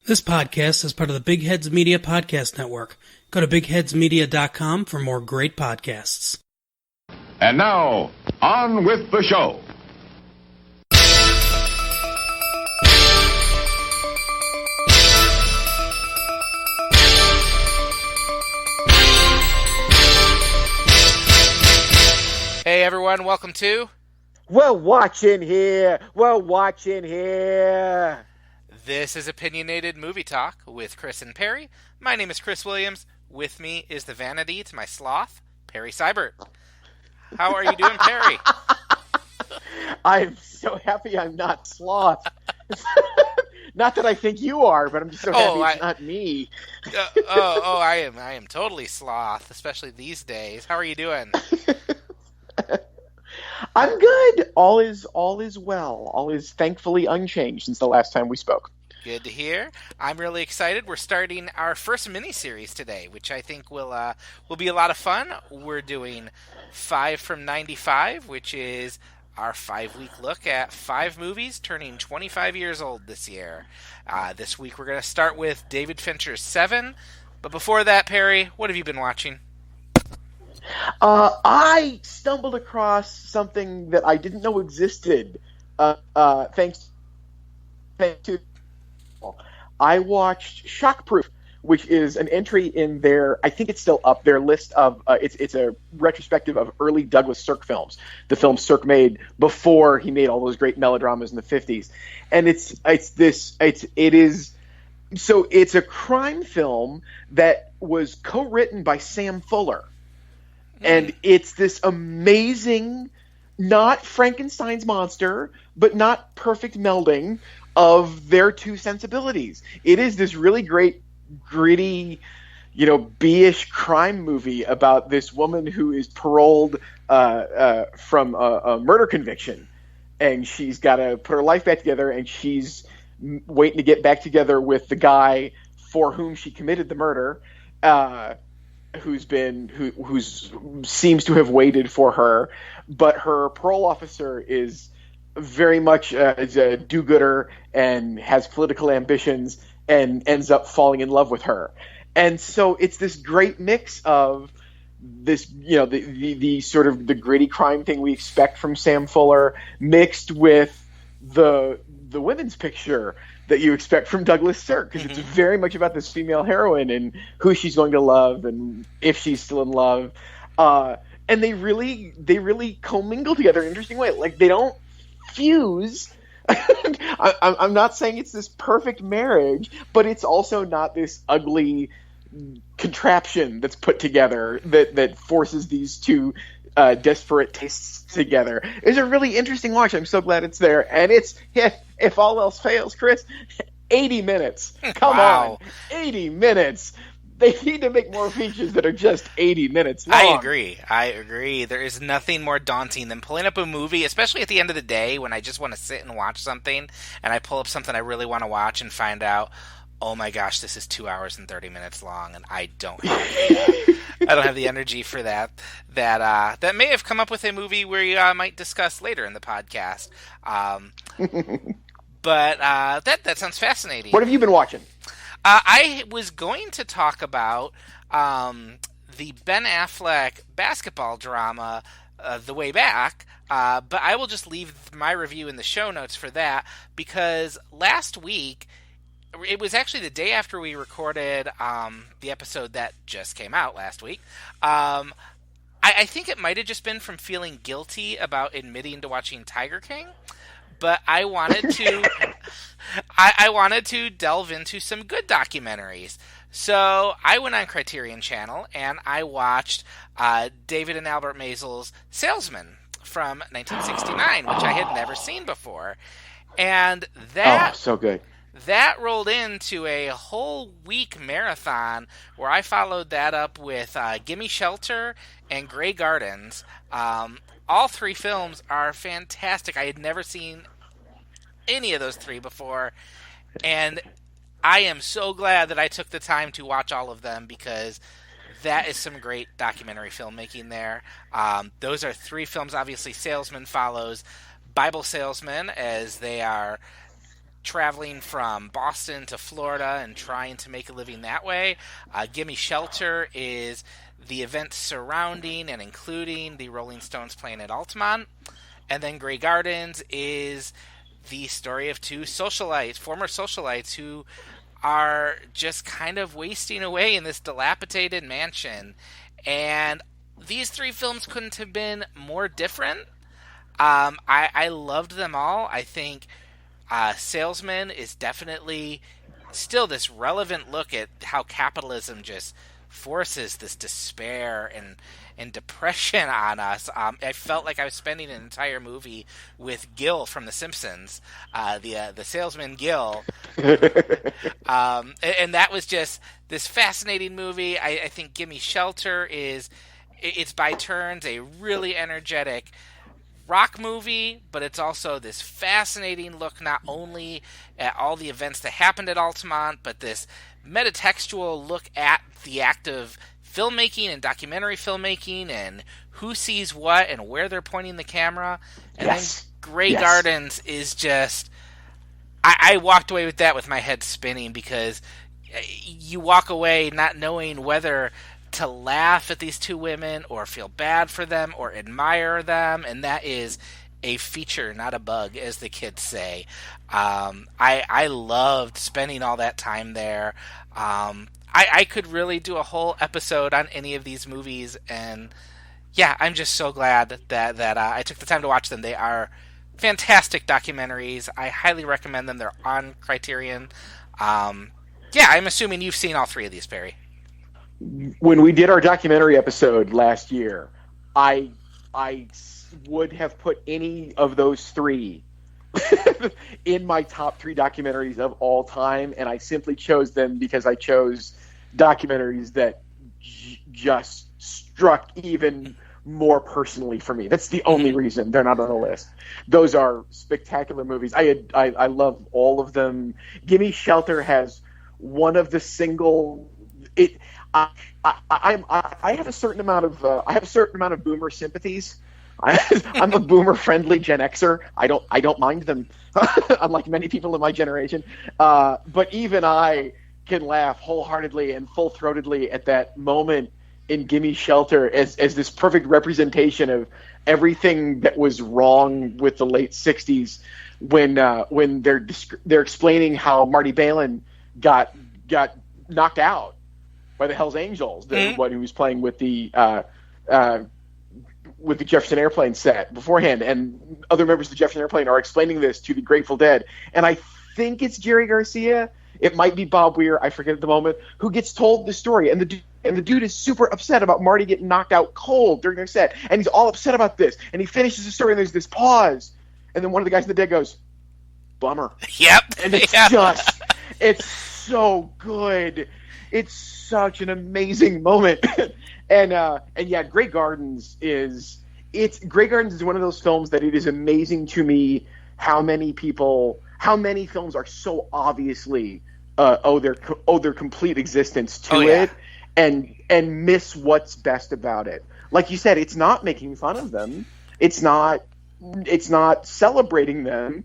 This podcast is part of the Big Heads Media Podcast Network. Go to bigheadsmedia.com for more great podcasts. And now, on with the show. Hey everyone, welcome to... We're watching here. This is Opinionated Movie Talk with Chris and Perry. My name is Chris Williams. With me is the vanity to my sloth, Perry Seibert. How are you doing, Perry? I'm so happy I'm not sloth. Not that I think you are, but I'm just so happy it's not me. I am totally sloth, especially these days. How are you doing? I'm good. All is well. All is thankfully unchanged since the last time we spoke. Good to hear. I'm really excited. We're starting our first miniseries today, which I think will be a lot of fun. We're doing 5 from 95, which is our 5-week look at 5 movies turning 25 years old this year. This week we're going to start with David Fincher's Se7en. But before that, Perry, what have you been watching? I stumbled across something that I didn't know existed. Thanks to I watched Shockproof, which is an entry in their, I think it's still up, their list of, it's a retrospective of early Douglas Sirk films, the films Sirk made before he made all those great melodramas in the 50s. And it's a crime film that was co-written by Sam Fuller. And it's this amazing, not Frankenstein's monster, but not perfect melding of their two sensibilities. It is this really great, gritty, B-ish crime movie about this woman who is paroled from a murder conviction. And she's got to put her life back together, and she's waiting to get back together with the guy for whom she committed the murder, who seems to have waited for her, but her parole officer is very much a do-gooder and has political ambitions and ends up falling in love with her. And so it's this great mix of this, the sort of the gritty crime thing we expect from Sam Fuller, mixed with the women's picture that you expect from Douglas Sirk, because it's very much about this female heroine and who she's going to love and if she's still in love. And they really commingle together in an interesting way. Like, they don't fuse. I'm not saying it's this perfect marriage, but it's also not this ugly contraption that's put together that forces these two disparate tastes together. It's a really interesting watch. I'm so glad it's there. And it's, if all else fails, Chris, 80 minutes. Come on. 80 minutes. They need to make more features that are just 80 minutes long. I agree. There is nothing more daunting than pulling up a movie, especially at the end of the day when I just want to sit and watch something, and I pull up something I really want to watch and find out, oh my gosh, this is 2 hours and 30 minutes long, and I don't have the energy for that. That may have come up with a movie we might discuss later in the podcast. But that sounds fascinating. What have you been watching? I was going to talk about the Ben Affleck basketball drama, The Way Back, but I will just leave my review in the show notes for that, because last week, it was actually the day after we recorded the episode that just came out last week. I think it might have just been from feeling guilty about admitting to watching Tiger King. But I wanted to, I wanted to delve into some good documentaries. So I went on Criterion Channel and I watched David and Albert Maysles' Salesman from 1969, which I had never seen before, and that so good. That rolled into a whole week marathon where I followed that up with Gimme Shelter and Grey Gardens. All 3 films are fantastic. I had never seen any of those 3 before, and I am so glad that I took the time to watch all of them, because that is some great documentary filmmaking there. Those are 3 films. Obviously, Salesman follows Bible salesmen as they are traveling from Boston to Florida and trying to make a living that way. Gimme Shelter is the events surrounding and including the Rolling Stones playing at Altamont. And then Grey Gardens is the story of two former socialites who are just kind of wasting away in this dilapidated mansion. And these three films couldn't have been more different. I loved them all. I think Salesman is definitely still this relevant look at how capitalism just forces this despair and depression on us. I felt like I was spending an entire movie with Gil from The Simpsons, the salesman Gil. And that was just this fascinating movie. I think Gimme Shelter it's by turns a really energetic rock movie, but it's also this fascinating look not only at all the events that happened at Altamont, but this metatextual look at the act of filmmaking and documentary filmmaking and who sees what and where they're pointing the camera. And then Grey Gardens is just... I walked away with that with my head spinning, because you walk away not knowing whether to laugh at these two women or feel bad for them or admire them, and that is a feature, not a bug, as the kids say. I loved spending all that time there. I could really do a whole episode on any of these movies, and yeah, I'm just so glad that I took the time to watch them. They are fantastic documentaries. I highly recommend them. They're on Criterion. I'm assuming you've seen all three of these, Barry. When we did our documentary episode last year, I would have put any of those three in my top 3 documentaries of all time, and I simply chose them because I chose documentaries that just struck even more personally for me. That's the only reason they're not on the list. Those are spectacular movies. I love all of them. Gimme Shelter has one of the single... I have a certain amount of boomer sympathies. I'm a boomer friendly Gen Xer. I don't mind them, unlike many people in my generation. But even I can laugh wholeheartedly and full throatedly at that moment in Gimme Shelter as this perfect representation of everything that was wrong with the late '60s when they're explaining how Marty Balin got knocked out by the Hells Angels, the one who was playing with the Jefferson Airplane set beforehand, and other members of the Jefferson Airplane are explaining this to the Grateful Dead, and I think it's Jerry Garcia, it might be Bob Weir, I forget at the moment, who gets told the story, and the dude is super upset about Marty getting knocked out cold during their set, and he's all upset about this, and he finishes the story, and there's this pause, and then one of the guys in the dead goes, "Bummer." Yep. And it's it's so good. It's such an amazing moment. and yeah, Grey Gardens is one of those films that it is amazing to me how many films are so obviously owe their complete existence to it and miss what's best about it. Like you said, it's not making fun of them. It's not celebrating them.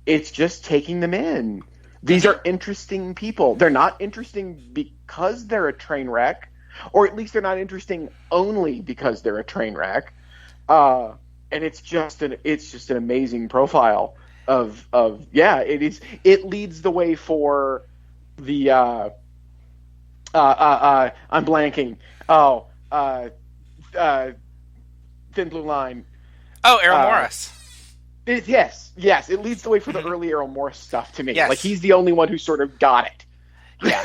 It's just taking them in. These are interesting people. They're not interesting because they're a train wreck, or at least they're not interesting only because they're a train wreck. And it's just an amazing profile of it is. It leads the way for the I'm blanking. Thin Blue Line. Oh, Errol Morris. Yes. It leads the way for the early Errol Morris stuff to me. Yes. Like, he's the only one who sort of got it. Yeah.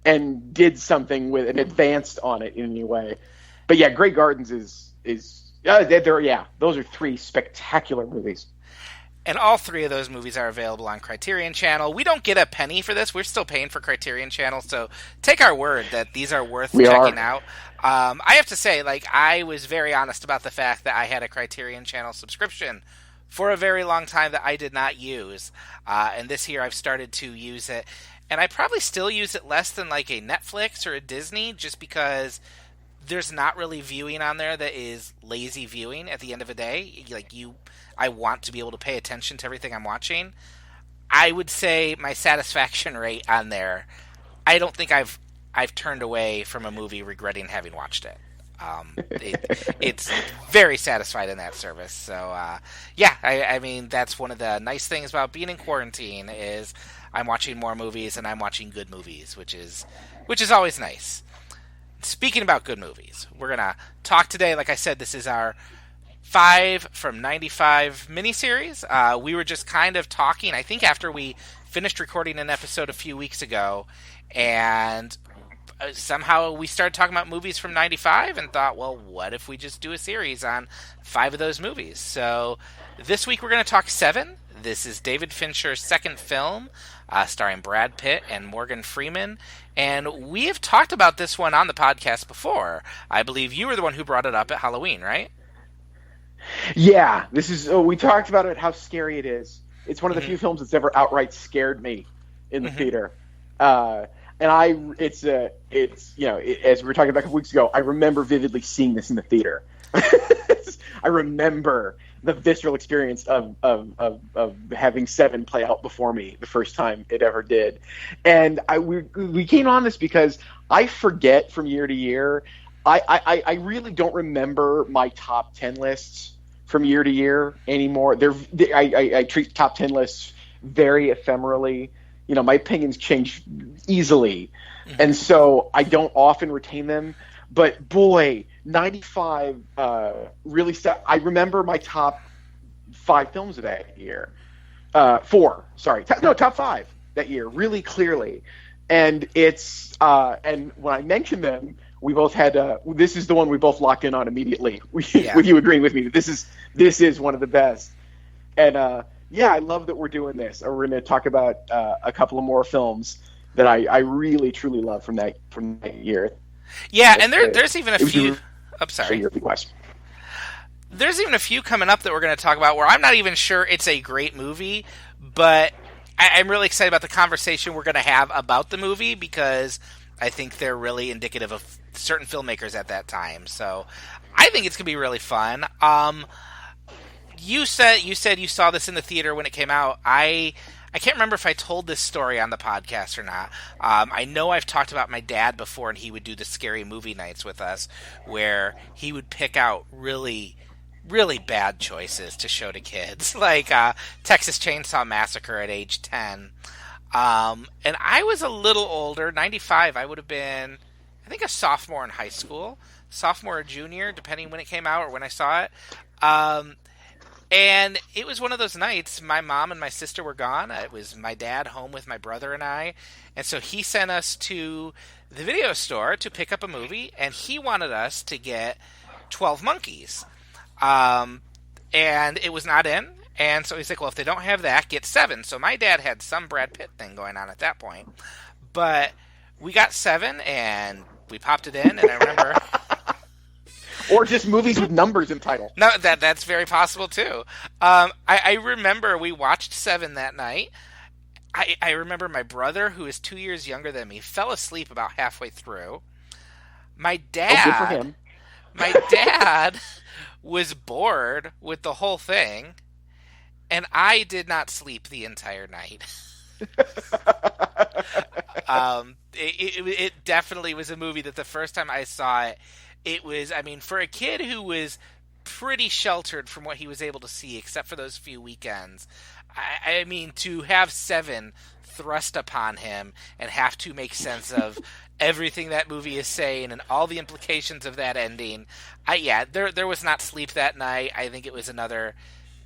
And did something with it, advanced on it in any way. But yeah, Grey Gardens is those are 3 spectacular movies. And all 3 of those movies are available on Criterion Channel. We don't get a penny for this. We're still paying for Criterion Channel, so take our word that these are worth checking out. I have to say, I was very honest about the fact that I had a Criterion Channel subscription for a very long time that I did not use. And this year I've started to use it. And I probably still use it less than a Netflix or a Disney, just because there's not really viewing on there that is lazy viewing at the end of the day. I want to be able to pay attention to everything I'm watching. I would say my satisfaction rate on there, I don't think I've turned away from a movie regretting having watched it. It's very satisfied in that service. So yeah, I mean that's one of the nice things about being in quarantine is I'm watching more movies and I'm watching good movies, which is always nice. Speaking about good movies, we're gonna talk today. Like I said, this is our 5 from 95 miniseries. We were just kind of talking, I think, after we finished recording an episode a few weeks ago, and somehow we started talking about movies from 95 and thought, well, what if we just do a series on 5 of those movies? So this week we're going to talk Se7en. This is David Fincher's second film, starring Brad Pitt and Morgan Freeman. And we have talked about this one on the podcast before. I believe you were the one who brought it up at Halloween, right? Yeah, we talked about it, how scary it is. It's one of the few films that's ever outright scared me in the theater. And as we were talking about a couple weeks ago, I remember vividly seeing this in the theater. I remember the visceral experience of having Se7en play out before me the first time it ever did. And we came on this because I forget from year to year. I really don't remember my top 10 lists from year to year anymore. I treat top 10 lists very ephemerally. You know, my opinions change easily, and so I don't often retain them. But boy, 95 really I remember my top 5 films of that year. 4, sorry. Top 5 that year, really clearly. And it's and when I mentioned them, we both had this is the one we both locked in on immediately. With you agreeing with me that this is one of the best. And yeah, I love that we're doing this. We're going to talk about a couple of more films that I really truly love from that year. Yeah, and there's even a few. I'm sorry. Your request. There's even a few coming up that we're going to talk about where I'm not even sure it's a great movie, but I'm really excited about the conversation we're going to have about the movie because I think they're really indicative of certain filmmakers at that time. So I think it's going to be really fun. You said you saw this in the theater when it came out. I can't remember if I told this story on the podcast or not. I know I've talked about my dad before, and he would do the scary movie nights with us, where he would pick out really, really bad choices to show to kids, like Texas Chainsaw Massacre at age 10. And I was a little older, 95. I would have been, I think, a sophomore in high school, sophomore or junior, depending when it came out or when I saw it. And it was one of those nights, my mom and my sister were gone. It was my dad home with my brother and I. And so he sent us to the video store to pick up a movie, and he wanted us to get 12 Monkeys. And it was not in. And so he's like, well, if they don't have that, get Se7en. So my dad had some Brad Pitt thing going on at that point. But we got Se7en, and we popped it in, and I remember... Or just movies with numbers in title. No, that's very possible too. I remember we watched Se7en that night. I remember my brother, who is 2 years younger than me, fell asleep about halfway through. My dad, good for him. My dad was bored with the whole thing, and I did not sleep the entire night. It definitely was a movie that the first time I saw it, it was, I mean, for a kid who was pretty sheltered from what he was able to see, except for those few weekends, I mean, to have Se7en thrust upon him and have to make sense of everything that movie is saying and all the implications of that ending, there was not sleep that night. I think it was another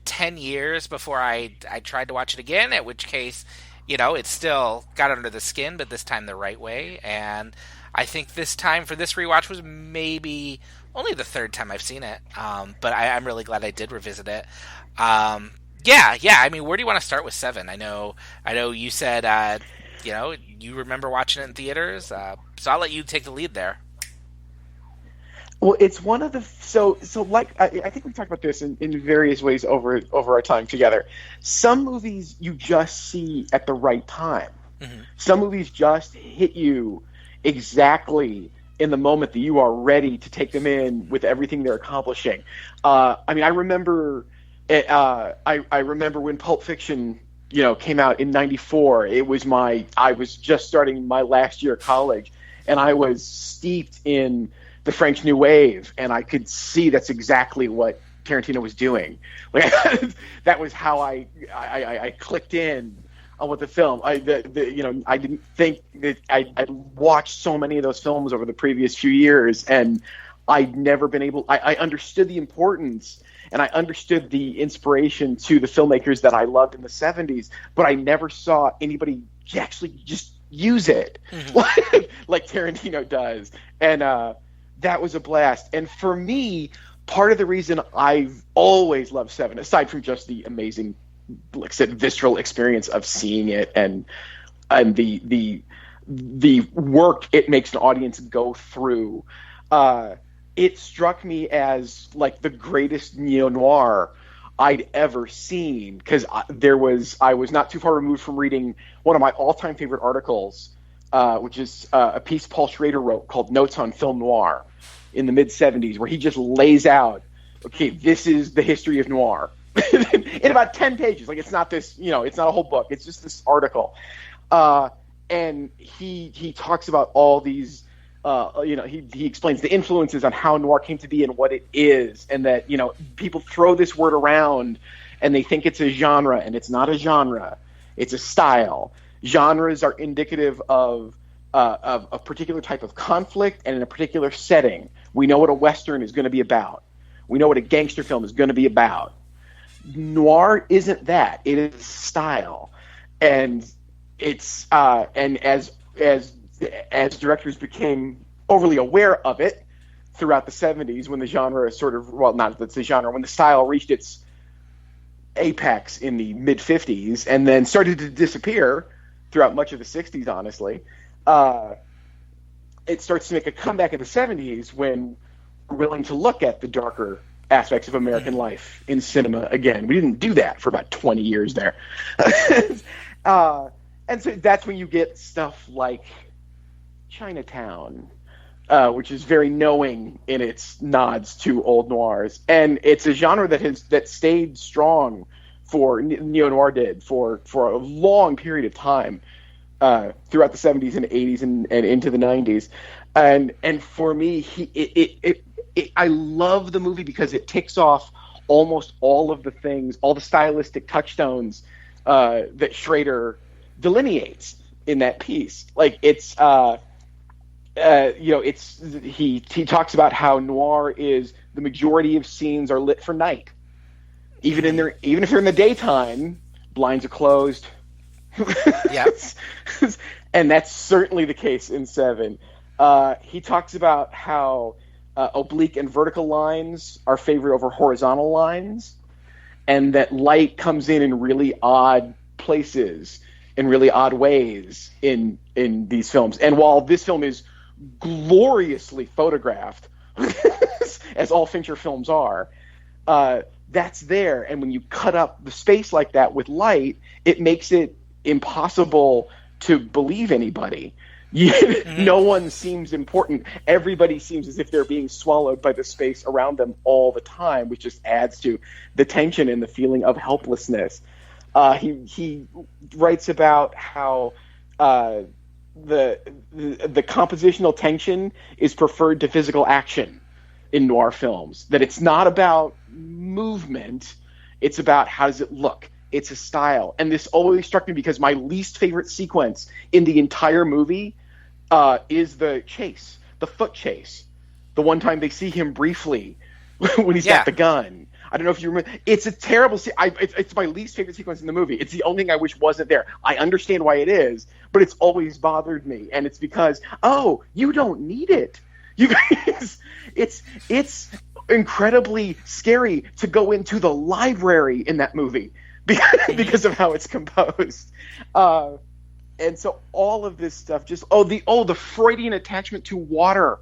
10 years before I tried to watch it again, at which case, you know, it still got under the skin, but this time the right way. And I think this time for this rewatch was maybe only the third time I've seen it, but I'm really glad I did revisit it. Yeah. I mean, where do you want to start with Se7en? I know you said you remember watching it in theaters, so I'll let you take the lead there. Well, it's one of the so like I think we talked about this in various ways over our time together. Some movies you just see at the right time. Mm-hmm. Some movies just hit you exactly in the moment that you are ready to take them in with everything they're accomplishing. I mean, I remember when Pulp Fiction, came out in '94. I was just starting my last year of college, and I was steeped in the French New Wave, and I could see that's exactly what Tarantino was doing. Like that was how I clicked in with the film. I didn't think that I'd watched so many of those films over the previous few years, and I'd never been able. I understood the importance, and I understood the inspiration to the filmmakers that I loved in the '70s, but I never saw anybody actually just use it like Tarantino does, and that was a blast. And for me, part of the reason I've always loved Se7en, aside from just the amazing, like I said, visceral experience of seeing it and the work it makes an audience go through, it struck me as like the greatest neo-noir I'd ever seen, because I was not too far removed from reading one of my all-time favorite articles, which is a piece Paul Schrader wrote called Notes on Film Noir in the mid-'70s, where he just lays out, okay, this is the history of noir in about 10 pages. Like, it's not this, it's not a whole book. It's just this article. And he talks about all these, he explains the influences on how noir came to be and what it is, and that, people throw this word around and they think it's a genre, and it's not a genre. It's a style. Genres are indicative of a particular type of conflict and in a particular setting. We know what a Western is going to be about. We know what a gangster film is going to be about. Noir isn't that. It is style. And it's and as directors became overly aware of it throughout the 70s, when the genre sort of, well, not that's the genre, when the style reached its apex in the mid-'50s and then started to disappear throughout much of the 60s, honestly, it starts to make a comeback in the 70s when we're willing to look at the darker aspects of American life in cinema again. We didn't do that for about 20 years there. And so that's when you get stuff like Chinatown, which is very knowing in its nods to old noirs. And it's a genre that stayed strong for neo-noir did for a long period of time. Throughout the 70s and 80s and into the 90s, and for me, I love the movie because it ticks off almost all of the things, all the stylistic touchstones that Schrader delineates in that piece. Like he talks about how noir is the majority of scenes are lit for night, even if they're in the daytime, blinds are closed. Yeah. And that's certainly the case in Se7en. He talks about how oblique and vertical lines are favored over horizontal lines, and that light comes in really odd places, in really odd ways in these films. And while this film is gloriously photographed, as all Fincher films are, that's there. And when you cut up the space like that with light, it makes it impossible to believe anybody. No one seems important. Everybody seems as if they're being swallowed by the space around them all the time, which just adds to the tension and the feeling of helplessness. He writes about how the compositional tension is preferred to physical action in noir films. That it's not about movement; it's about how does it look. It's a style. And this always struck me because my least favorite sequence in the entire movie is the chase, the foot chase. The one time they see him briefly when he's got the gun. I don't know if you remember. It's a terrible it's my least favorite sequence in the movie. It's the only thing I wish wasn't there. I understand why it is, but it's always bothered me. And it's because, you don't need it. You guys, it's incredibly scary to go into the library in that movie. Because of how it's composed, and so all of this stuff just the Freudian attachment to water.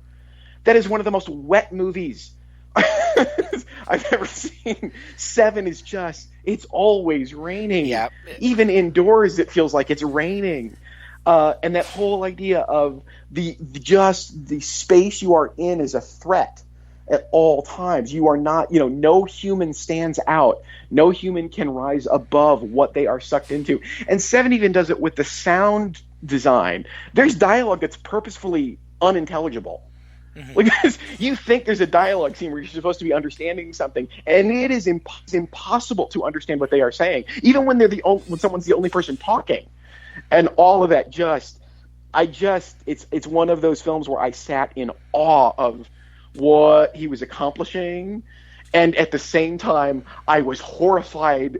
That is one of the most wet movies I've ever seen. Se7en is it's always raining. Yeah. Even indoors, it feels like it's raining. And that whole idea of the space you are in is a threat, at all times. You are not, no human stands out. No human can rise above what they are sucked into. And Se7en even does it with the sound design. There's dialogue that's purposefully unintelligible. Mm-hmm. Because you think there's a dialogue scene where you're supposed to be understanding something, and it is impossible to understand what they are saying, even when when someone's the only person talking, and all of that. It's one of those films where I sat in awe of what he was accomplishing, and at the same time I was horrified,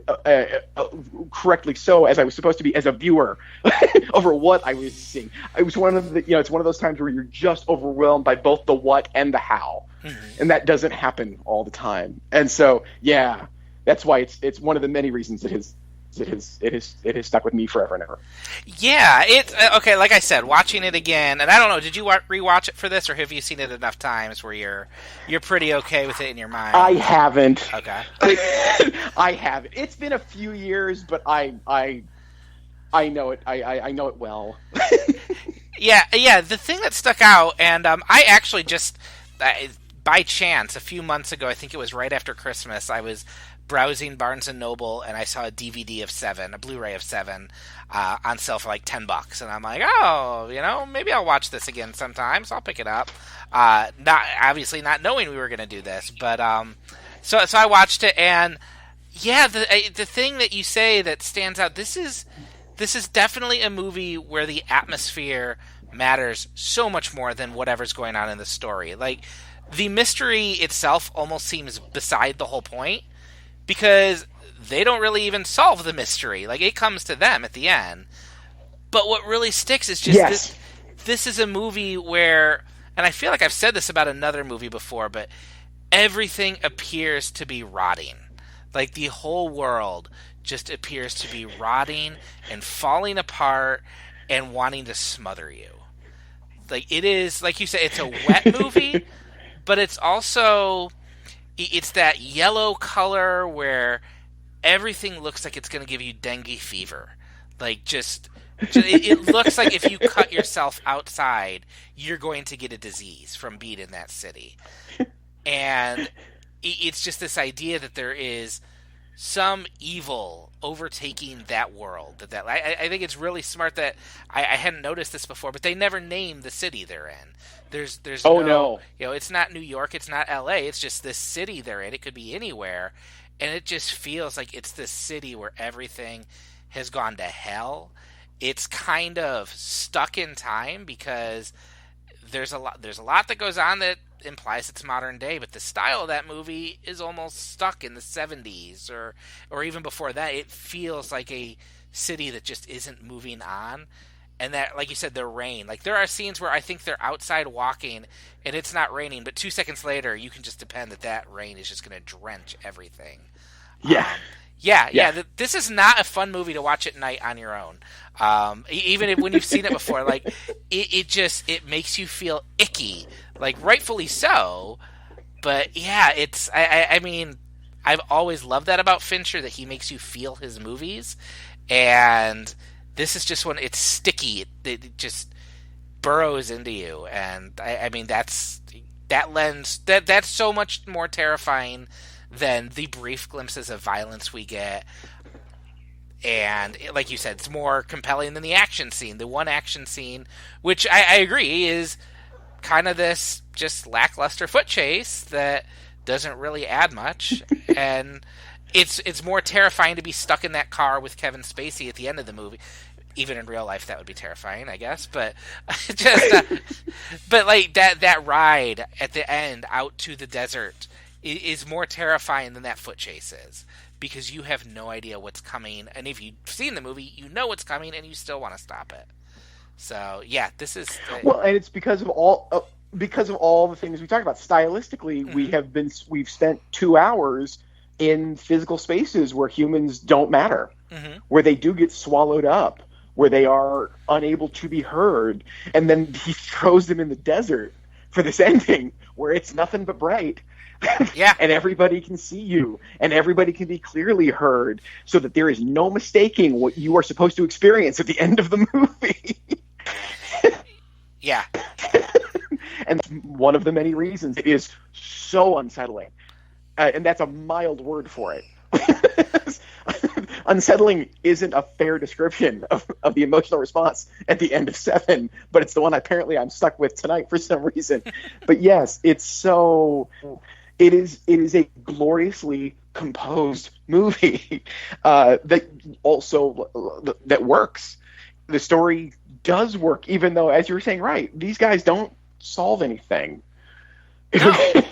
correctly so, as I was supposed to be as a viewer, over what I was seeing. It was one of it's one of those times where you're just overwhelmed by both the what and the how, and that doesn't happen all the time. And so, yeah, that's why it's one of the many reasons it has stuck with me forever and ever. Yeah, it's okay. Like I said, watching it again, and I don't know, did you rewatch it for this, or have you seen it enough times where you're pretty okay with it in your mind? I haven't. Okay. I haven't. It's been a few years, but I know it. I know it well. Yeah. The thing that stuck out, and I actually just by chance a few months ago, I think it was right after Christmas, I was browsing Barnes & Noble, and I saw a DVD of Se7en, a Blu-ray of Se7en, on sale for like $10. And I'm like, oh, maybe I'll watch this again sometime, so I'll pick it up. Not knowing we were going to do this, but so I watched it, and yeah, the thing that you say that stands out, this is definitely a movie where the atmosphere matters so much more than whatever's going on in the story. Like, the mystery itself almost seems beside the whole point, because they don't really even solve the mystery. Like, it comes to them at the end. But what really sticks is just this is a movie where, and I feel like I've said this about another movie before, but everything appears to be rotting. Like, the whole world just appears to be rotting and falling apart and wanting to smother you. Like, it is, like you said, it's a wet movie, but it's also... It's that yellow color where everything looks like it's going to give you dengue fever. Like, it looks like if you cut yourself outside, you're going to get a disease from being in that city. And it's just this idea that there is some evil overtaking that world. I think it's really smart that I hadn't noticed this before, but they never name the city they're in. There's no. It's not New York, it's not LA, it's just this city they're in. It could be anywhere, and it just feels like it's this city where everything has gone to hell. It's kind of stuck in time because there's a lot that goes on that implies it's modern day, but the style of that movie is almost stuck in the 70s or even before that. It feels like a city that just isn't moving on. And that, like you said, the rain. Like, there are scenes where I think they're outside walking and it's not raining, but 2 seconds later you can just depend that rain is just going to drench everything. Yeah. This is not a fun movie to watch at night on your own. Even when you've seen it before, like, it makes you feel icky, like, rightfully so. But yeah, I mean, I've always loved that about Fincher, that he makes you feel his movies, and this is just one. It's sticky. It just burrows into you, and I mean that's so much more terrifying than the brief glimpses of violence we get. And like you said, it's more compelling than the action scene. The one action scene, which I agree is kind of this just lackluster foot chase that doesn't really add much. And it's more terrifying to be stuck in that car with Kevin Spacey at the end of the movie. Even in real life, that would be terrifying, I guess. But but like that ride at the end out to the desert is more terrifying than that foot chase is, because you have no idea what's coming, and if you've seen the movie, you know what's coming, and you still want to stop it. So yeah, this is well, and it's because of all the things we talked about. Stylistically, mm-hmm. we've spent 2 hours in physical spaces where humans don't matter, mm-hmm. where they do get swallowed up, where they are unable to be heard, and then he throws them in the desert for this ending where it's nothing but bright. Yeah. And everybody can see you, and everybody can be clearly heard, so that there is no mistaking what you are supposed to experience at the end of the movie. Yeah. And one of the many reasons it is so unsettling. And that's a mild word for it. Unsettling isn't a fair description of the emotional response at the end of Seven, but it's the one apparently I'm stuck with tonight for some reason. But yes, it is a gloriously composed movie that works. The story does work, even though, as you were saying, right, these guys don't solve anything. No.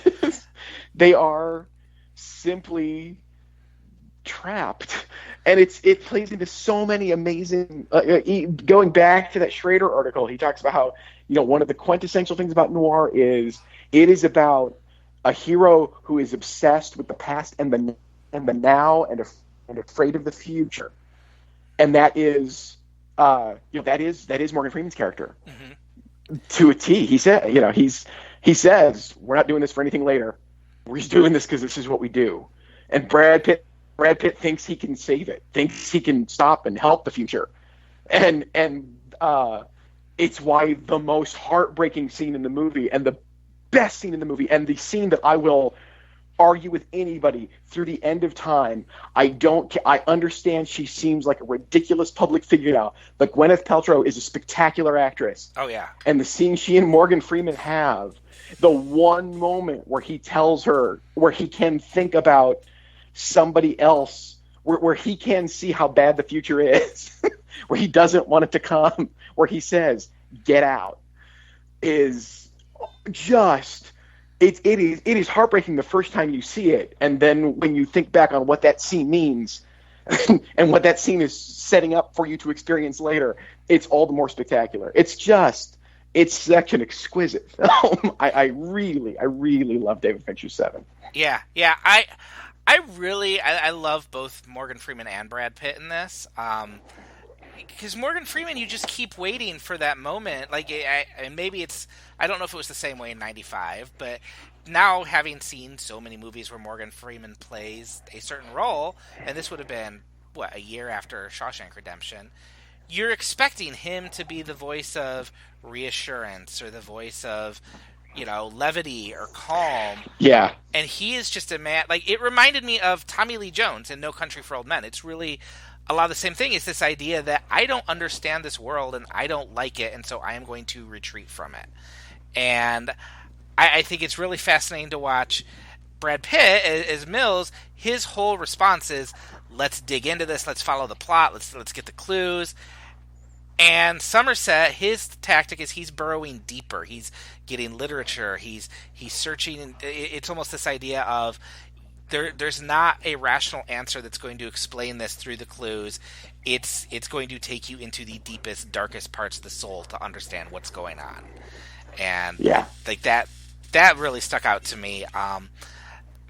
They are simply trapped, and it plays into so many amazing. Going back to that Schrader article, he talks about how one of the quintessential things about noir is it is about a hero who is obsessed with the past and the now and afraid of the future, and that is Morgan Freeman's character to a T. He said, he says, we're not doing this for anything later. We're just doing this because this is what we do. And Brad Pitt thinks he can save it, thinks he can stop and help the future. And it's why the most heartbreaking scene in the movie and the best scene in the movie and the scene that I will argue with anybody through the end of time. I understand she seems like a ridiculous public figure now, but Gwyneth Paltrow is a spectacular actress. Oh, yeah. And the scene she and Morgan Freeman have, the one moment where he tells her, where he can think about somebody else, where he can see how bad the future is, where he doesn't want it to come, where he says, get out, is just, it is heartbreaking the first time you see it. And then when you think back on what that scene means and what that scene is setting up for you to experience later, it's all the more spectacular. It's such an exquisite film. I really love David Fincher's Seven. Yeah. I love both Morgan Freeman and Brad Pitt in this. Because Morgan Freeman, you just keep waiting for that moment. Maybe I don't know if it was the same way in '95, but now having seen so many movies where Morgan Freeman plays a certain role, and this would have been, a year after Shawshank Redemption, you're expecting him to be the voice of reassurance or the voice of, levity or calm. Yeah. And he is just a man. It reminded me of Tommy Lee Jones in No Country for Old Men. It's really a lot of the same thing. It's this idea that I don't understand this world and I don't like it, and so I am going to retreat from it. And I think it's really fascinating to watch Brad Pitt as Mills. His whole response is, let's dig into this, let's follow the plot, let's get the clues. And Somerset, his tactic is he's burrowing deeper. He's getting literature. He's searching. It's almost this idea of there's not a rational answer that's going to explain this through the clues. It's going to take you into the deepest, darkest parts of the soul to understand what's going on. And that really stuck out to me.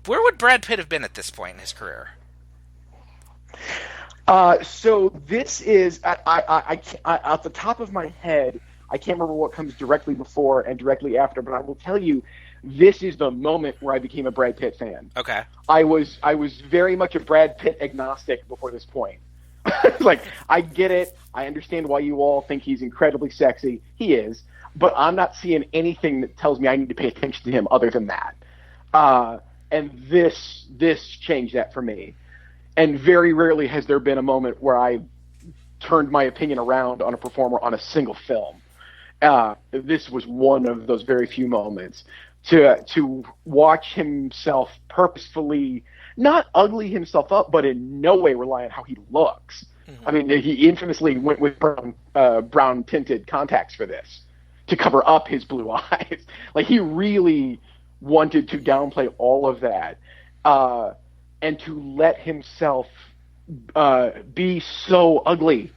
Where would Brad Pitt have been at this point in his career? So this is I at the top of my head, I can't remember what comes directly before and directly after, but I will tell you, this is the moment where I became a Brad Pitt fan. Okay. I was very much a Brad Pitt agnostic before this point. I get it. I understand why you all think he's incredibly sexy. He is, but I'm not seeing anything that tells me I need to pay attention to him other than that. And this changed that for me. And very rarely has there been a moment where I turned my opinion around on a performer on a single film. This was one of those very few moments. To watch himself purposefully not ugly himself up, but in no way rely on how he looks. Mm-hmm. I mean, he infamously went with brown tinted contacts for this to cover up his blue eyes. He really wanted to downplay all of that. And to let himself be so ugly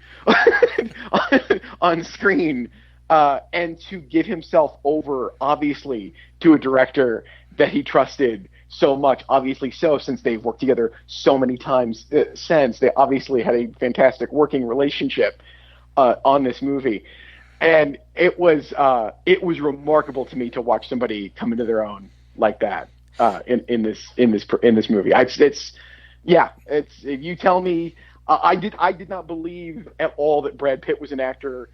on screen, and to give himself over, obviously, to a director that he trusted so much, obviously so, since they've worked together so many times since. They obviously had a fantastic working relationship on this movie. And it was remarkable to me to watch somebody come into their own like that. In this movie, if you tell me, I did not believe at all that Brad Pitt was an actor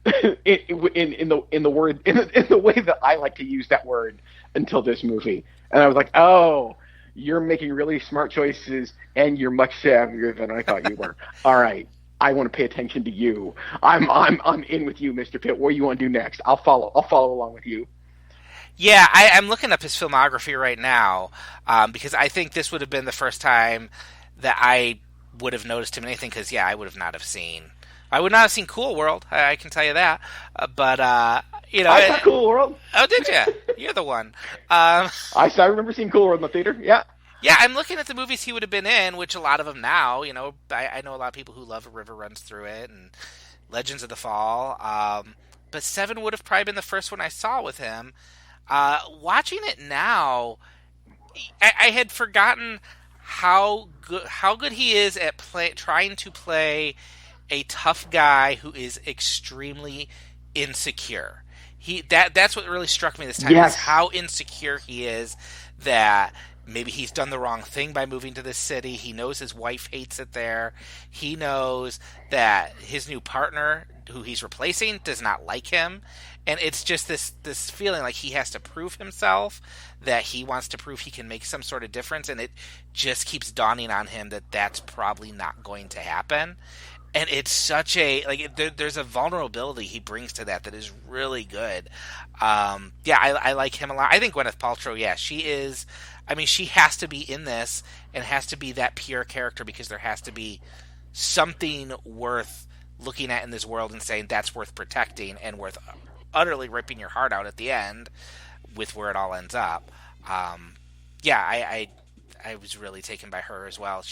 in the word in the way that I like to use that word until this movie, and I was like, oh, you're making really smart choices, and you're much savvier than I thought you were. All right, I want to pay attention to you. I'm in with you, Mr. Pitt. What do you want to do next? I'll follow along with you. Yeah, I'm looking up his filmography right now because I think this would have been the first time that I would have noticed him in anything. Because I would not have seen Cool World. I can tell you that. But I saw Cool World. Oh, did you? You're the one. I remember seeing Cool World in the theater. Yeah. Yeah, I'm looking at the movies he would have been in, which a lot of them now, I know a lot of people who love A River Runs Through It and Legends of the Fall. But Se7en would have probably been the first one I saw with him. Watching it now, I had forgotten how good he is at trying to play a tough guy who is extremely insecure. That's what really struck me this time. Yes. Is how insecure he is that maybe he's done the wrong thing by moving to this city. He knows his wife hates it there. He knows that his new partner, who he's replacing, does not like him. And it's just this feeling like he has to prove himself, that he wants to prove he can make some sort of difference, and it just keeps dawning on him that that's probably not going to happen. And it's such there's a vulnerability he brings to that is really good. I like him a lot. I think Gwyneth Paltrow, she is... I mean, she has to be in this and has to be that pure character because there has to be something worth looking at in this world and saying that's worth protecting and worth utterly ripping your heart out at the end with where it all ends up. I was really taken by her as well.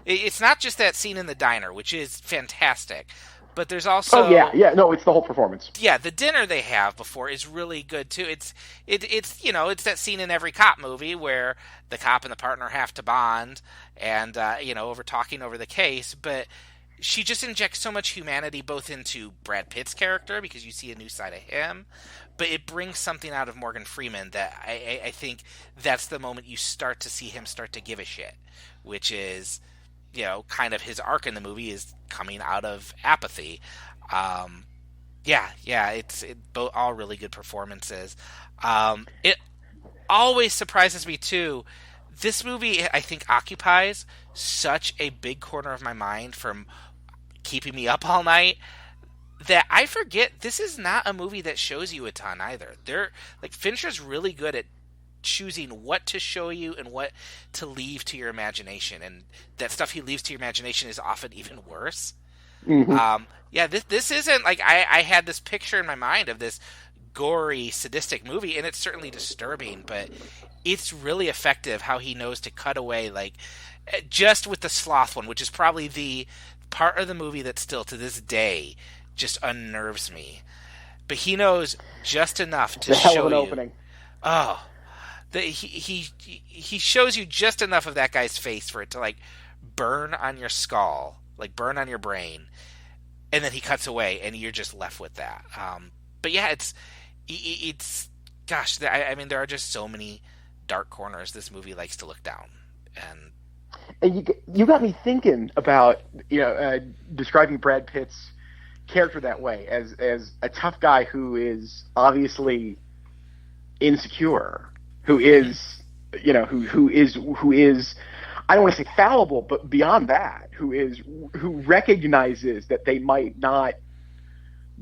It's not just that scene in the diner, which is fantastic, but there's also... Oh, yeah, no, it's the whole performance. Yeah, the dinner they have before is really good, too. It's that scene in every cop movie where the cop and the partner have to bond and, over talking over the case, but she just injects so much humanity both into Brad Pitt's character, because you see a new side of him, but it brings something out of Morgan Freeman that I think that's the moment you start to see him start to give a shit, which is... kind of his arc in the movie is coming out of apathy. It's both all really good performances. It always surprises me too. This movie, I think, occupies such a big corner of my mind from keeping me up all night that I forget this is not a movie that shows you a ton either. Fincher's really good at choosing what to show you and what to leave to your imagination, and that stuff he leaves to your imagination is often even worse. Mm-hmm. This isn't like I had this picture in my mind of this gory, sadistic movie, and it's certainly disturbing, but it's really effective how he knows to cut away, just with the sloth one, which is probably the part of the movie that still to this day just unnerves me. But he knows just enough to show you. The hell of an opening. Oh. He shows you just enough of that guy's face for it to burn on your skull, burn on your brain, and then he cuts away, and you're just left with that. But yeah, it's gosh, I mean, there are just so many dark corners this movie likes to look down, and you got me thinking about describing Brad Pitt's character that way as a tough guy who is obviously insecure. Who is, who is, I don't want to say fallible, but beyond that, who recognizes that they might not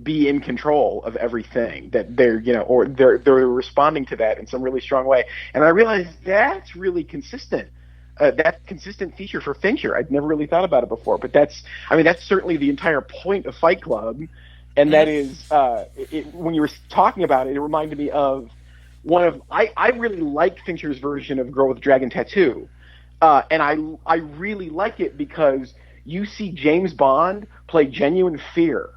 be in control of everything, that they're, or they're responding to that in some really strong way. And I realized that's really consistent. That consistent feature for Fincher. I'd never really thought about it before, but that's certainly the entire point of Fight Club. And that is, when you were talking about it, it reminded me of I really like Fincher's version of Girl with Dragon Tattoo, and I really like it because you see James Bond play genuine fear,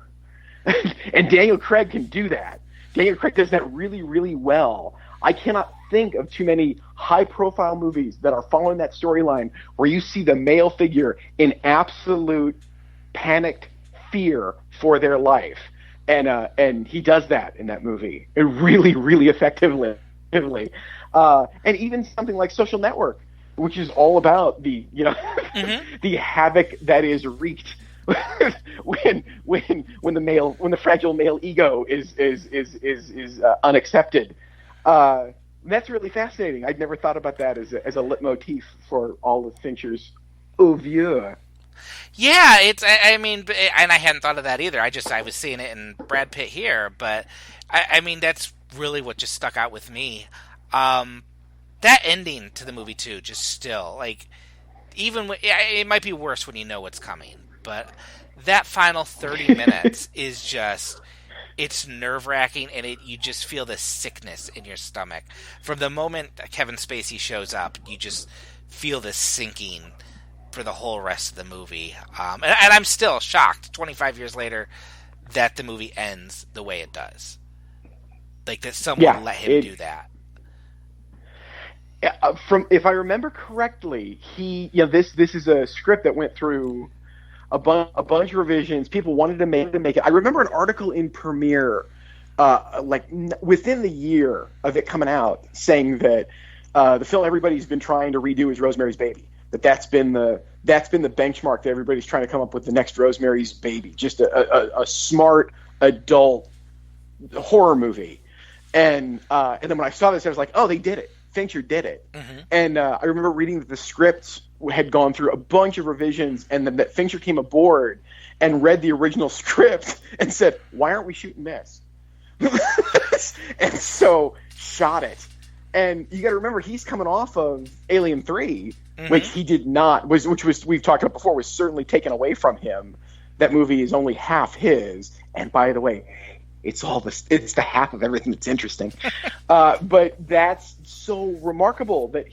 and Daniel Craig can do that. Daniel Craig does that really, really well. I cannot think of too many high-profile movies that are following that storyline where you see the male figure in absolute panicked fear for their life. And he does that in that movie, really, really effectively. And even something like Social Network, which is all about the the havoc that is wreaked when the fragile male ego is unaccepted. That's really fascinating. I'd never thought about that as a leitmotif for all of Fincher's oeuvre. Yeah, I mean, and I hadn't thought of that either. I was seeing it in Brad Pitt here, but I mean, that's really what just stuck out with me. That ending to the movie too, just still like, even it might be worse when you know what's coming, but that final 30 minutes is just, it's nerve-wracking, and you just feel the sickness in your stomach. From the moment Kevin Spacey shows up, you just feel this sinking for the whole rest of the movie. And I'm still shocked, 25 years later, that the movie ends the way it does. Like, that someone let him do that. If I remember correctly, this is a script that went through a bunch of revisions. People wanted to make it. I remember an article in Premiere, within the year of it coming out, saying that the film everybody's been trying to redo is Rosemary's Baby. That's been the benchmark that everybody's trying to come up with the next Rosemary's Baby. Just a smart adult horror movie. And then when I saw this, I was like, oh, they did it. Fincher did it. Mm-hmm. And I remember reading that the script had gone through a bunch of revisions, and then that Fincher came aboard and read the original script and said, why aren't we shooting this? And so shot it. And you got to remember, he's coming off of Alien 3, mm-hmm. which he did not, which we've talked about before, was certainly taken away from him. That movie is only half his. And by the way, it's the half of everything that's interesting. But that's so remarkable that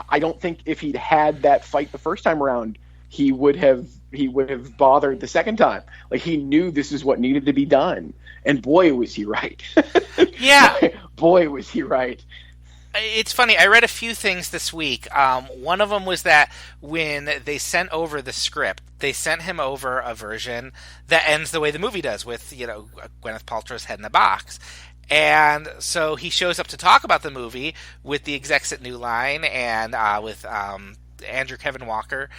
I don't think if he'd had that fight the first time around, he would have bothered the second time. Like, he knew this is what needed to be done. And boy, was he right. Yeah. Boy, was he right. It's funny. I read a few things this week. One of them was that when they sent over the script, they sent him over a version that ends the way the movie does, with Gwyneth Paltrow's head in the box. And so he shows up to talk about the movie with the execs at New Line and with Andrew Kevin Walker,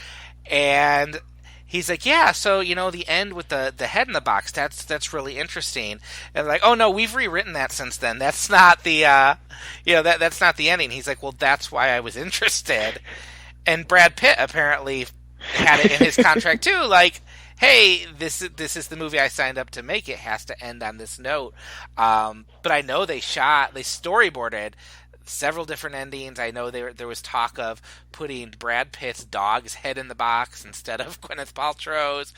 and he's like, yeah, so the end with the head in the box, that's really interesting. And like, oh no, we've rewritten that since then. That's not the that's not the ending. He's like, well, that's why I was interested. And Brad Pitt apparently had it in his contract too, like, hey, this is the movie I signed up to make. It has to end on this note. But I know they storyboarded several different endings. I know there was talk of putting Brad Pitt's dog's head in the box instead of Gwyneth Paltrow's.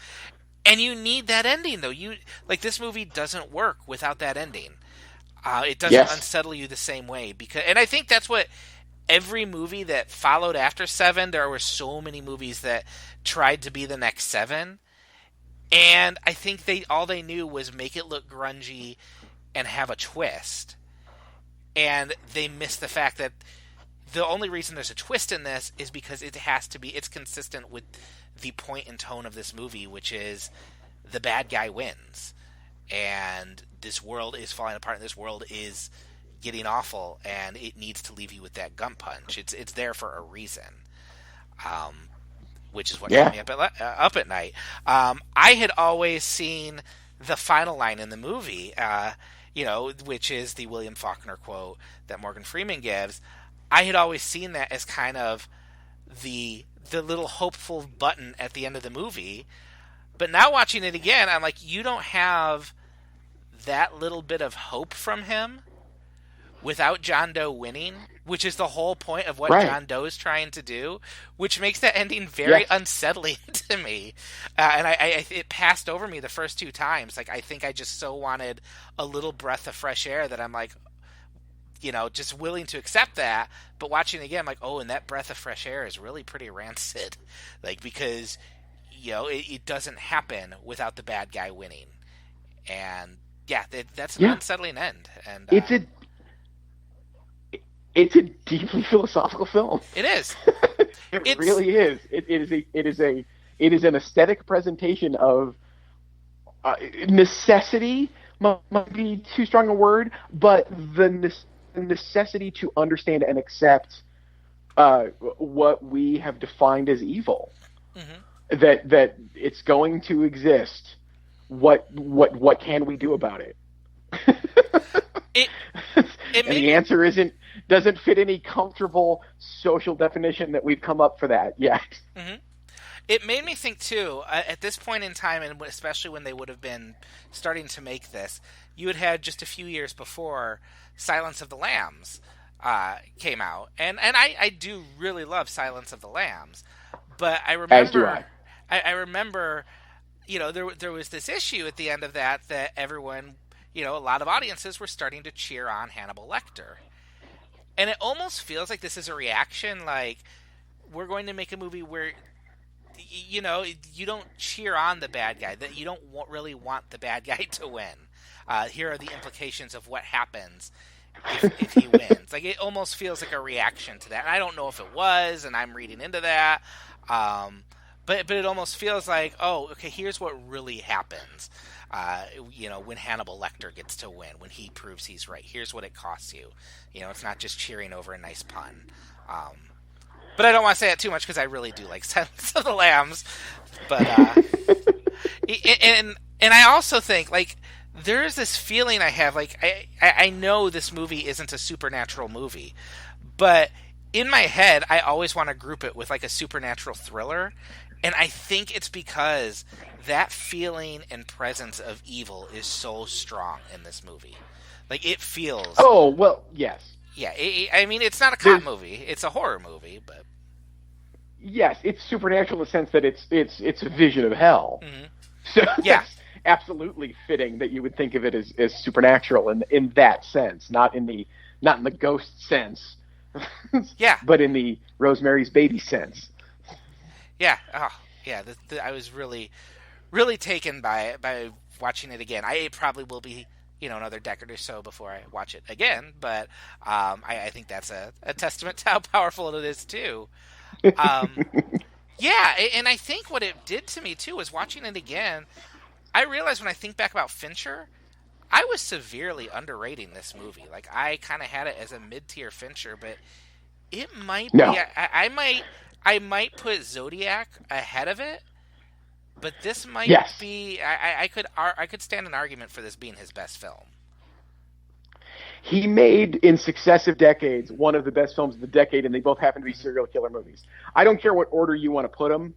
And you need that ending, though. This movie doesn't work without that ending. It doesn't unsettle you the same way. And I think that's what every movie that followed after Seven, there were so many movies that tried to be the next Seven. And I think all they knew was make it look grungy and have a twist. And they missed the fact that the only reason there's a twist in this is because it's consistent with the point and tone of this movie, which is the bad guy wins. And this world is falling apart, and this world is getting awful, and it needs to leave you with that gut punch. It's there for a reason. Which is what kept me up at night. I had always seen the final line in the movie, which is the William Faulkner quote that Morgan Freeman gives. I had always seen that as kind of the little hopeful button at the end of the movie. But now watching it again, I'm like, you don't have that little bit of hope from him without John Doe winning, which is the whole point of what John Doe is trying to do, which makes that ending very unsettling to me. And it passed over me the first two times. Like, I think I just so wanted a little breath of fresh air that I'm like, just willing to accept that. But watching it again, I'm like, oh, and that breath of fresh air is really pretty rancid. Like, because, it doesn't happen without the bad guy winning. And, that's an unsettling end. And It's a deeply philosophical film. It is. It really is. It is an aesthetic presentation of necessity. Might be too strong a word, but the necessity to understand and accept what we have defined as evil. Mm-hmm. that it's going to exist. What can we do about it? It and the answer doesn't fit any comfortable social definition that we've come up for that yet. Mm-hmm. It made me think too, at this point in time, and especially when they would have been starting to make this, you had had just a few years before Silence of the Lambs came out, and I do really love Silence of the Lambs, but I remember, as do I. I remember, there was this issue at the end of that everyone, a lot of audiences were starting to cheer on Hannibal Lecter. And it almost feels like this is a reaction, like, we're going to make a movie where, you don't cheer on the bad guy, that you don't really want the bad guy to win. Here are the implications of what happens if he wins. Like, it almost feels like a reaction to that. And I don't know if it was, and I'm reading into that. But it almost feels like, oh, okay, here's what really happens. When Hannibal Lecter gets to win, when he proves he's right, here's what it costs you. It's not just cheering over a nice pun. But I don't want to say it too much because I really do like Silence of the Lambs. But and I also think, like, there's this feeling I have, like, I know this movie isn't a supernatural movie, but in my head I always want to group it with, like, a supernatural thriller. And I think it's because that feeling and presence of evil is so strong in this movie. Like, it feels... Oh, well, yes. Yeah, I mean, it's not a cop movie. It's a horror movie, but... Yes, it's supernatural in the sense that it's a vision of hell. Mm-hmm. So yeah. It's absolutely fitting that you would think of it as supernatural in that sense, not in the ghost sense. Yeah. But in the Rosemary's Baby sense. Yeah. Oh, yeah. I was really, really taken by watching it again. It probably will be, another decade or so before I watch it again. But I think that's a testament to how powerful it is too. Yeah, and I think what it did to me too was watching it again. I realized when I think back about Fincher, I was severely underrating this movie. Like, I kind of had it as a mid-tier Fincher, but it might be. I might put Zodiac ahead of it, but this might be. I could stand an argument for this being his best film. He made, in successive decades, one of the best films of the decade, and they both happen to be serial killer movies. I don't care what order you want to put them.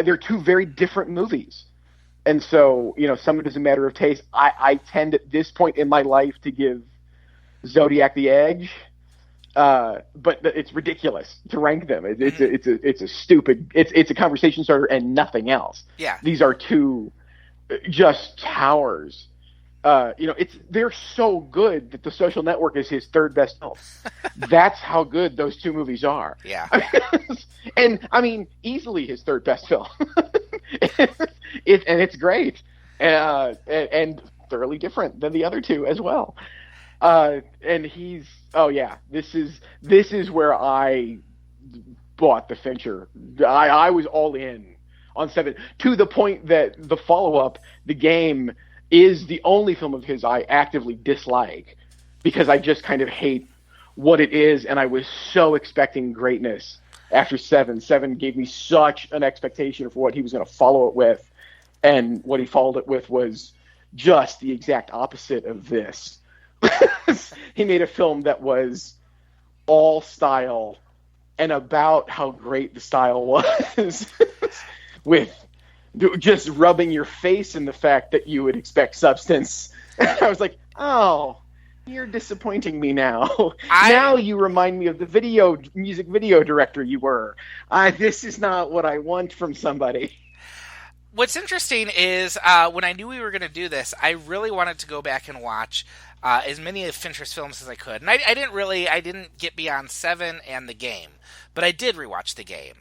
They're two very different movies. And so, some of it is a matter of taste. I tend, at this point in my life, to give Zodiac the edge. But it's ridiculous to rank them. It's a stupid. It's a conversation starter and nothing else. Yeah. These are two just towers. They're so good that The Social Network is his third best film. That's how good those two movies are. Yeah. And I mean, easily his third best film. It's great, and thoroughly different than the other two as well. And he's this is where I bought the Fincher. I was all in on Se7en, to the point that the follow-up, The Game, is the only film of his I actively dislike, because I just kind of hate what it is, and I was so expecting greatness after Se7en. Se7en gave me such an expectation for what he was going to follow it with, and what he followed it with was just the exact opposite of this. He made a film that was all style and about how great the style was, with just rubbing your face in the fact that you would expect substance. I was like, oh, you're disappointing me now. Now you remind me of the music video director you were. This is not what I want from somebody. What's interesting is when I knew we were going to do this, I really wanted to go back and watch as many of Fincher's films as I could. And I didn't get beyond Se7en and The Game, but I did rewatch The Game,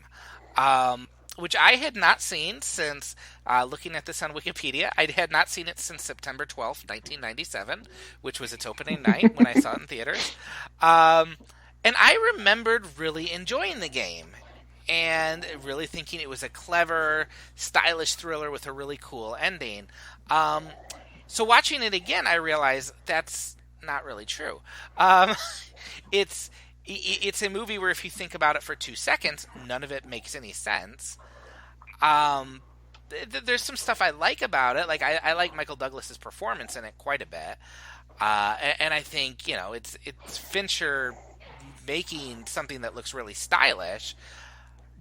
which I had not seen since, looking at this on Wikipedia, I had not seen it since September 12th, 1997, which was its opening night when I saw it in theaters. And I remembered really enjoying The Game and really thinking it was a clever, stylish thriller with a really cool ending. So watching it again, I realized that's not really true. It's a movie where if you think about it for 2 seconds, none of it makes any sense. There's some stuff I like about it. Like I like Michael Douglas's performance in it quite a bit, and I think it's Fincher making something that looks really stylish.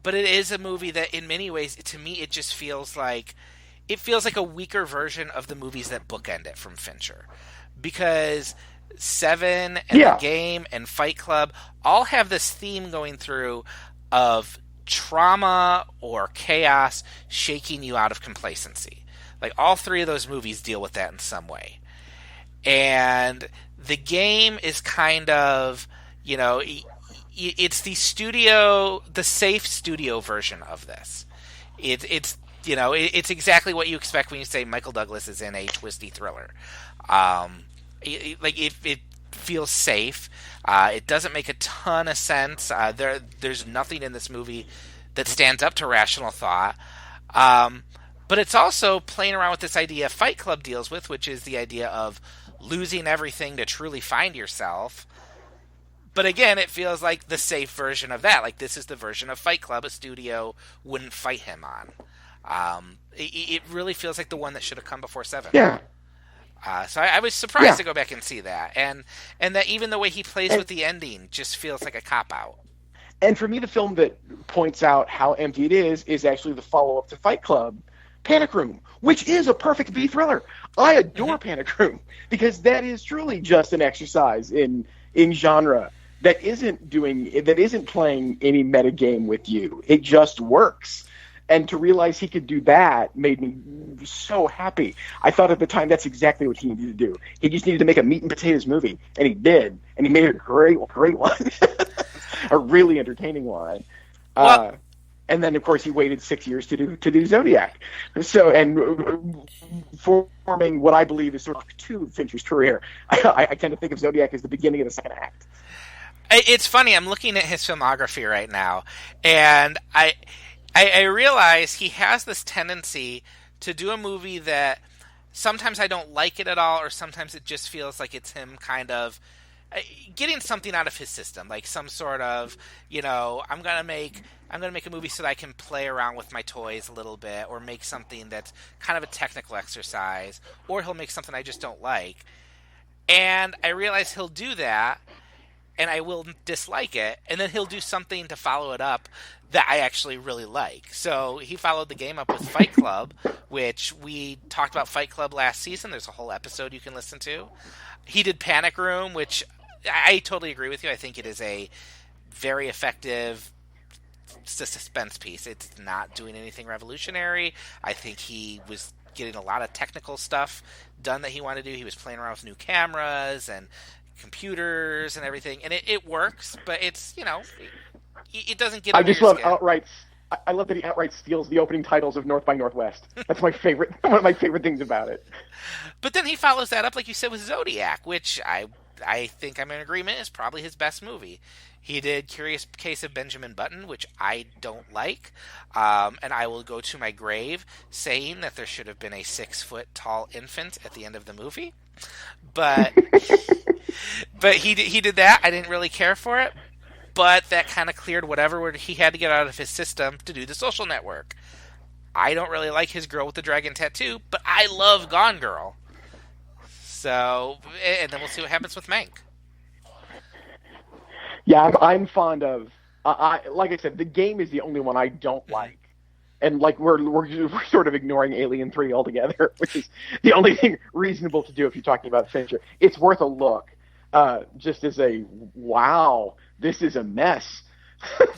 But it is a movie that, in many ways, to me, it just feels like a weaker version of the movies that bookend it from Fincher, because Seven and The Game and Fight Club all have this theme going through of trauma or chaos shaking you out of complacency. Like, all three of those movies deal with that in some way. And The Game is kind of, it's the safe studio version of this. It's exactly what you expect when you say Michael Douglas is in a twisty thriller. It feels safe. It doesn't make a ton of sense. There's nothing in this movie that stands up to rational thought. But it's also playing around with this idea Fight Club deals with, which is the idea of losing everything to truly find yourself. But again, it feels like the safe version of that. Like, this is the version of Fight Club a studio wouldn't fight him on. It really feels like the one that should have come before Seven. Yeah. So I was surprised to go back and see that. And that even the way he plays with the ending just feels like a cop-out. And for me, the film that points out how empty it is actually the follow-up to Fight Club, Panic Room, which is a perfect B thriller. I adore Panic Room because that is truly just an exercise in genre that isn't playing any metagame with you. It just works. And to realize he could do that made me so happy. I thought at the time that's exactly what he needed to do. He just needed to make a meat and potatoes movie, and he did. And he made a great one, a really entertaining one. And then, of course, he waited 6 years to do Zodiac. So, and forming what I believe is sort of to Fincher's career. I tend to think of Zodiac as the beginning of the second act. It's funny. I'm looking at his filmography right now, and I realize he has this tendency to do a movie that sometimes I don't like it at all, or sometimes it just feels like it's him kind of getting something out of his system, like some sort of, I'm gonna make a movie so that I can play around with my toys a little bit, or make something that's kind of a technical exercise, or he'll make something I just don't like. And I realize he'll do that, and I will dislike it, and then he'll do something to follow it up that I actually really like. So he followed The Game up with Fight Club, which we talked about Fight Club last season. There's a whole episode you can listen to. He did Panic Room, which I totally agree with you. I think it is a very effective suspense piece. It's not doing anything revolutionary. I think he was getting a lot of technical stuff done that he wanted to do. He was playing around with new cameras and computers and everything, and it works, but it's, it doesn't get under your skin. I love that he outright steals the opening titles of North by Northwest. That's my favorite, one of my favorite things about it. But then he follows that up, like you said, with Zodiac, which I think I'm in agreement is probably his best movie. He did Curious Case of Benjamin Button, which I don't like, and I will go to my grave saying that there should have been a 6-foot-tall infant at the end of the movie. But he did that. I didn't really care for it, but that kind of cleared whatever he had to get out of his system to do The Social Network. I don't really like his Girl with the Dragon Tattoo, but I love Gone Girl. So, and then we'll see what happens with Mank. Yeah, I'm fond of. Like I said, The Game is the only one I don't like, and like we're sort of ignoring Alien 3 altogether, which is the only thing reasonable to do if you're talking about Fincher. It's worth a look, just as a wow, this is a mess.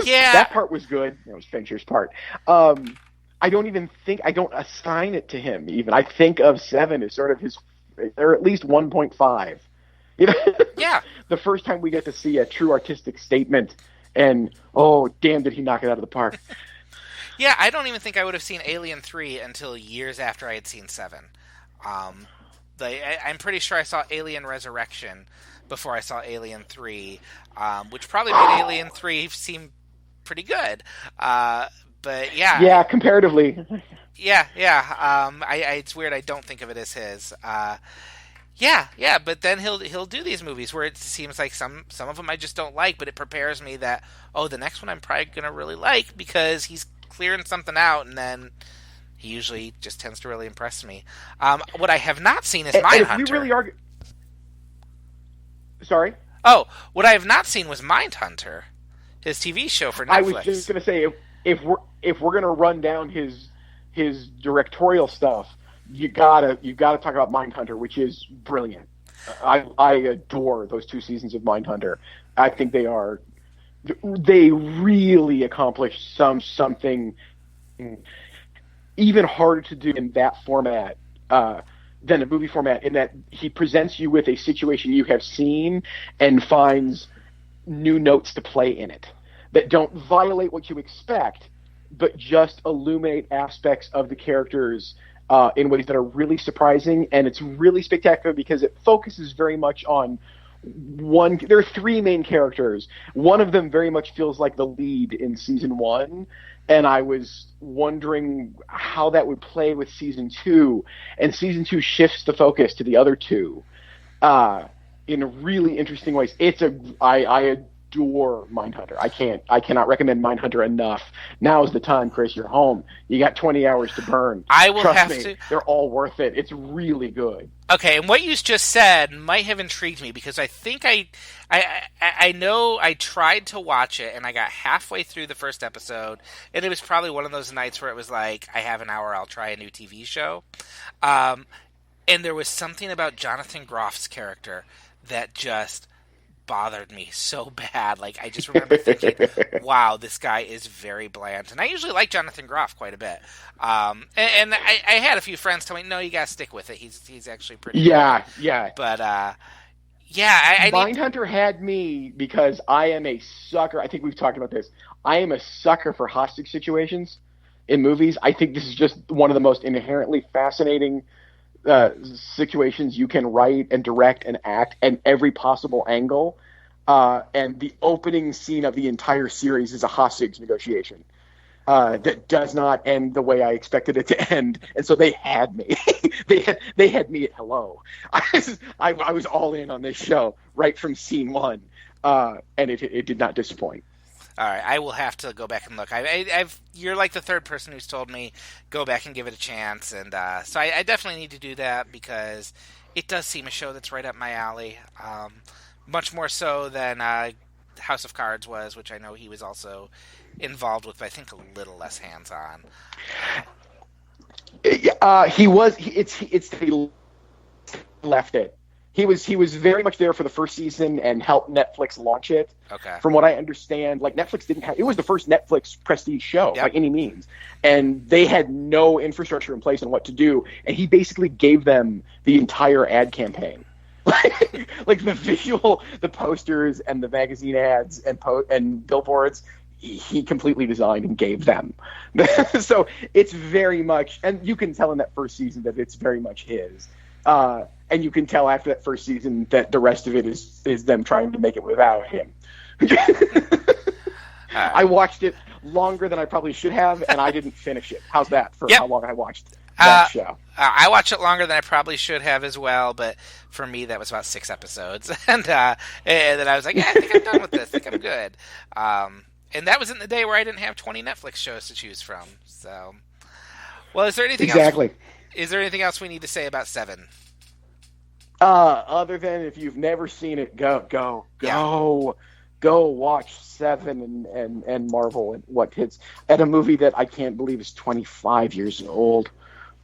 Yeah, that part was good. It was Fincher's part. I don't assign it to him even. I think of Seven as sort of his, or at least 1.5. Yeah. The first time we get to see a true artistic statement, and oh, damn, did he knock it out of the park. Yeah, I don't even think I would have seen Alien 3 until years after I had seen 7. I'm pretty sure I saw Alien Resurrection before I saw Alien 3, which probably made Alien 3 seem pretty good. But yeah. Yeah, comparatively. Yeah. It's weird. I don't think of it as his. Yeah, but then he'll do these movies where it seems like some of them I just don't like, but it prepares me that, the next one I'm probably gonna really like because he's clearing something out, and then he usually just tends to really impress me. What I have not seen is Mindhunter. And if we really are... Sorry? Oh, what I have not seen was Mindhunter, his TV show for Netflix. I was just going to say, if we're going to run down his directorial stuff, you gotta talk about Mindhunter, which is brilliant. I adore those 2 seasons of Mindhunter. I think they really accomplished something even harder to do in that format than a movie format, in that he presents you with a situation you have seen and finds new notes to play in it that don't violate what you expect, but just illuminate aspects of the characters in ways that are really surprising. And it's really spectacular because it focuses very much on one. There are 3 main characters. One of them very much feels like the lead in season 1, and I was wondering how that would play with season 2. And season 2 shifts the focus to the other 2 in really interesting ways. I adore Mindhunter. I cannot recommend Mindhunter enough. Now is the time, Chris. You're home. You got 20 hours to burn. I will Trust have me, to. They're all worth it. It's really good. Okay, and what you just said might have intrigued me, because I think I know I tried to watch it and I got halfway through the first episode, and it was probably one of those nights where it was like, I have an hour, I'll try a new TV show. And there was something about Jonathan Groff's character that just bothered me so bad. Like, I just remember thinking, wow, this guy is very bland. And I usually like Jonathan Groff quite a bit. And I had a few friends tell me, no, you gotta stick with it. He's actually pretty good. Yeah. But, yeah, Mindhunter had me because I am a sucker. I think we've talked about this. I am a sucker for hostage situations in movies. I think this is just one of the most inherently fascinating situations you can write and direct and act, and every possible angle. And the opening scene of the entire series is a hostage negotiation that does not end the way I expected it to end. And so they had me. they had me at hello. I was all in on this show right from scene 1, and it did not disappoint. All right, I will have to go back and look. You're like the third person who's told me go back and give it a chance, and so I definitely need to do that, because it does seem a show that's right up my alley. Much more so than House of Cards was, which I know he was also involved with, but I think a little less hands-on. He was. It's that he left it. He was very much there for the first season and helped Netflix launch it. Okay. From what I understand, like, Netflix didn't have, it was the first Netflix prestige show by any means, and they had no infrastructure in place on what to do, and he basically gave them the entire ad campaign. Like the visual, the posters and the magazine ads and billboards, he completely designed and gave them. So it's very much, and you can tell in that first season that it's very much his. And you can tell after that first season that the rest of it is them trying to make it without him. I watched it longer than I probably should have, and I didn't finish it. How's that for how long I watched that show? I watched it longer than I probably should have as well, but for me that was about 6 episodes. And then I was like, yeah, I think I'm done with this. I think I'm good. And that was in the day where I didn't have 20 Netflix shows to choose from. So, well, is there anything else? Is there anything else we need to say about Se7en? Other than, if you've never seen it, go watch Se7en and marvel at what hits at a movie that I can't believe is 25 years old.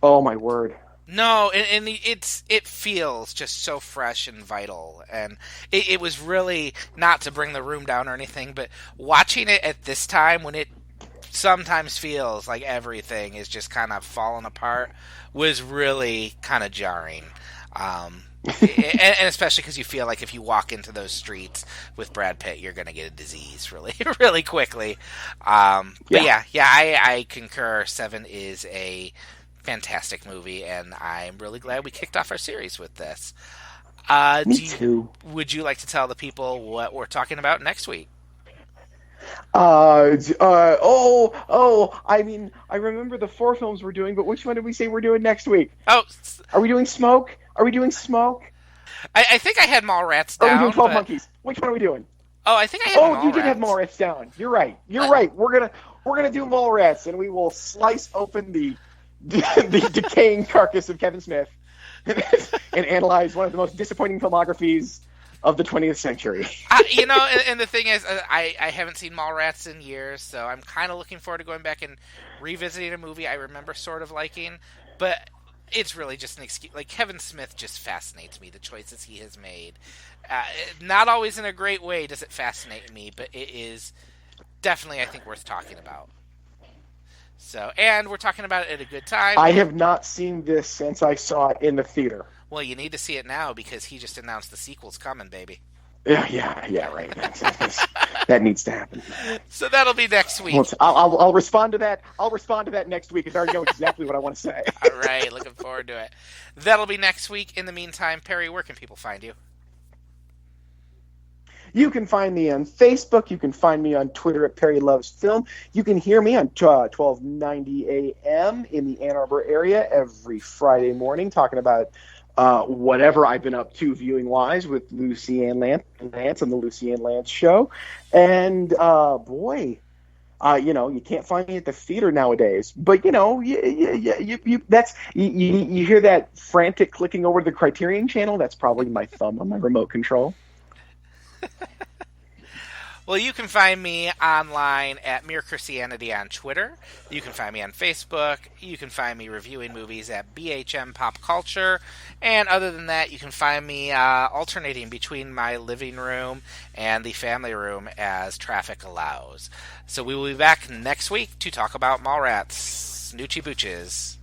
Oh my word. No, and it feels just so fresh and vital, and it was really, not to bring the room down or anything, but watching it at this time when it sometimes feels like everything is just kind of falling apart was really kind of jarring. And especially because you feel like if you walk into those streets with Brad Pitt, you're going to get a disease really, really quickly. But I concur. Se7en is a fantastic movie, and I'm really glad we kicked off our series with this. Me too. Would you like to tell the people what we're talking about next week? I mean, I remember the 4 films we're doing, but which one did we say we're doing next week? Oh, are we doing Smoke? I think I had Mallrats down. Are we doing 12 Monkeys? Which one are we doing? Oh, I think I had Mallrats. You did have Mallrats down. You're right. We're we're going to do Mallrats, and we will slice open the decaying carcass of Kevin Smith and analyze one of the most disappointing filmographies of the 20th century. And the thing is, I haven't seen Mallrats in years, so I'm kind of looking forward to going back and revisiting a movie I remember sort of liking, but it's really just an excuse. Like, Kevin Smith just fascinates me, the choices he has made. Not always in a great way does it fascinate me, but it is definitely, I think, worth talking about. So, and we're talking about it at a good time. I have not seen this since I saw it in the theater. Well, you need to see it now because he just announced the sequel's coming, baby. Yeah, right. That needs to happen. So that'll be next week. Well, I'll respond to that. I'll respond to that next week because I already know exactly what I want to say. All right, looking forward to it. That'll be next week. In the meantime, Perry, where can people find you? You can find me on Facebook. You can find me on Twitter at Perry Loves Film. You can hear me on 1290 a.m. in the Ann Arbor area every Friday morning talking about whatever I've been up to viewing-wise with Lucy Ann Lance on the Lucy Ann Lance Show. And, you can't find me at the theater nowadays. But, you hear that frantic clicking over the Criterion channel? That's probably my thumb on my remote control. Well, you can find me online at Mere Christianity on Twitter. You can find me on Facebook. You can find me reviewing movies at BHM Pop Culture. And other than that, you can find me alternating between my living room and the family room as traffic allows. So we will be back next week to talk about Mallrats. Snoochie Booches.